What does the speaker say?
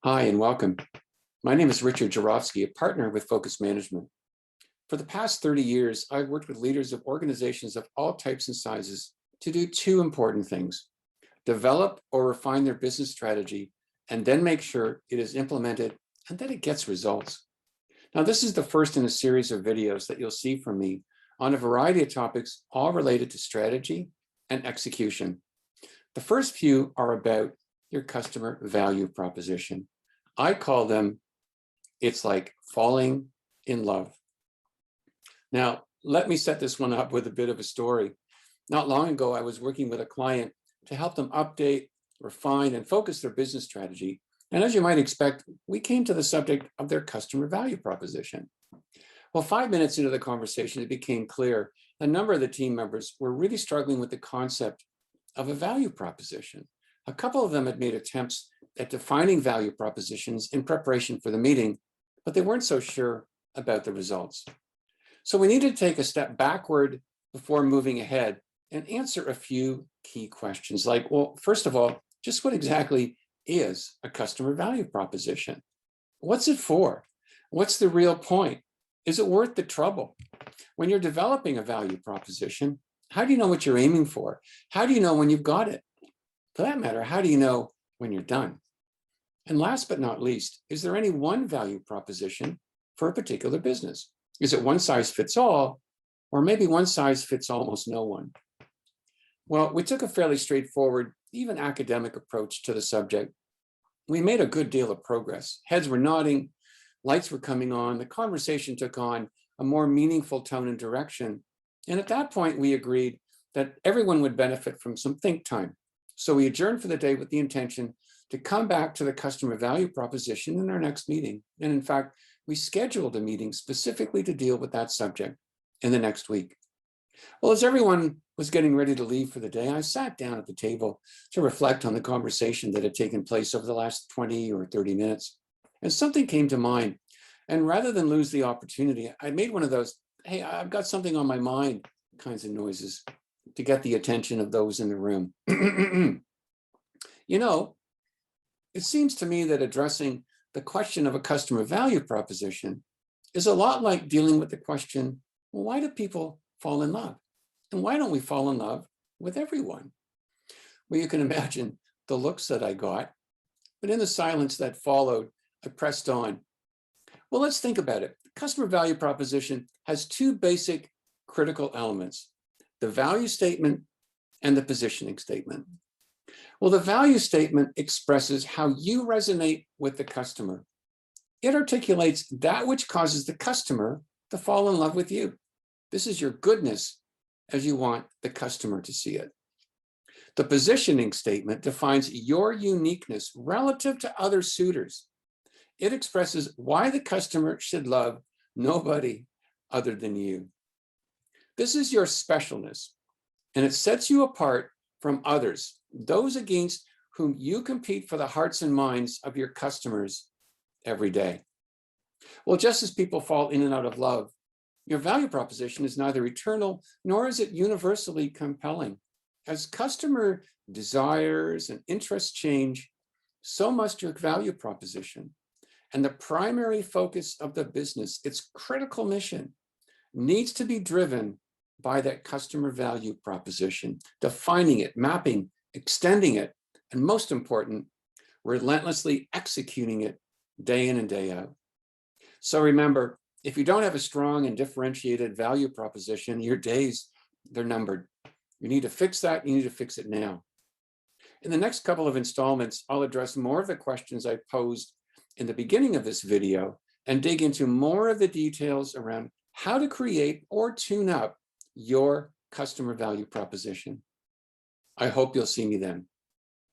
Hi, and welcome. My name is Richard Jarofsky, a partner with Focus Management. For the past 30 years, I've worked with leaders of organizations of all types and sizes to do two important things: develop or refine their business strategy, and then make sure it is implemented and that it gets results. Now, this is the first in a series of videos that you'll see from me on a variety of topics, all related to strategy and execution. The first few are about your customer value proposition. I call them, it's like falling in love. Now, let me set this one up with a bit of a story. Not long ago, I was working with a client to help them update, refine, and focus their business strategy. And as you might expect, we came to the subject of their customer value proposition. Well, 5 minutes into the conversation, it became clear a number of the team members were really struggling with the concept of a value proposition. A couple of them had made attempts at defining value propositions in preparation for the meeting, but they weren't so sure about the results. So we needed to take a step backward before moving ahead and answer a few key questions like, well, first of all, just what exactly is a customer value proposition? What's it for? What's the real point? Is it worth the trouble? When you're developing a value proposition, how do you know what you're aiming for? How do you know when you've got it? For that matter, how do you know when you're done? And last but not least, is there any one value proposition for a particular business? Is it one size fits all, or maybe one size fits almost no one? Well, we took a fairly straightforward, even academic approach to the subject. We made a good deal of progress. Heads were nodding, lights were coming on, the conversation took on a more meaningful tone and direction. And at that point, we agreed that everyone would benefit from some think time. So we adjourned for the day with the intention to come back to the customer value proposition in our next meeting. And in fact, we scheduled a meeting specifically to deal with that subject in the next week. Well, as everyone was getting ready to leave for the day, I sat down at the table to reflect on the conversation that had taken place over the last 20 or 30 minutes. And something came to mind. And rather than lose the opportunity, I made one of those, hey, I've got something on my mind kinds of noises to get the attention of those in the room. You know, it seems to me that addressing the question of a customer value proposition is a lot like dealing with the question, well, why do people fall in love? And why don't we fall in love with everyone? Well, you can imagine the looks that I got, but in the silence that followed, I pressed on. Well, let's think about it. The customer value proposition has two basic critical elements: the value statement and the positioning statement. Well, the value statement expresses how you resonate with the customer. It articulates that which causes the customer to fall in love with you. This is your goodness as you want the customer to see it. The positioning statement defines your uniqueness relative to other suitors. It expresses why the customer should love nobody other than you. This is your specialness, and it sets you apart from others, those against whom you compete for the hearts and minds of your customers every day. Well, just as people fall in and out of love, your value proposition is neither eternal nor is it universally compelling. As customer desires and interests change, so must your value proposition. And the primary focus of the business, its critical mission, needs to be driven by that customer value proposition, defining it, mapping, extending it, and most important, relentlessly executing it day in and day out. So remember, if you don't have a strong and differentiated value proposition, your days, they're numbered. You need to fix that. You need to fix it now. In the next couple of installments, I'll address more of the questions I posed in the beginning of this video and dig into more of the details around how to create or tune up your customer value proposition. I hope you'll see me then.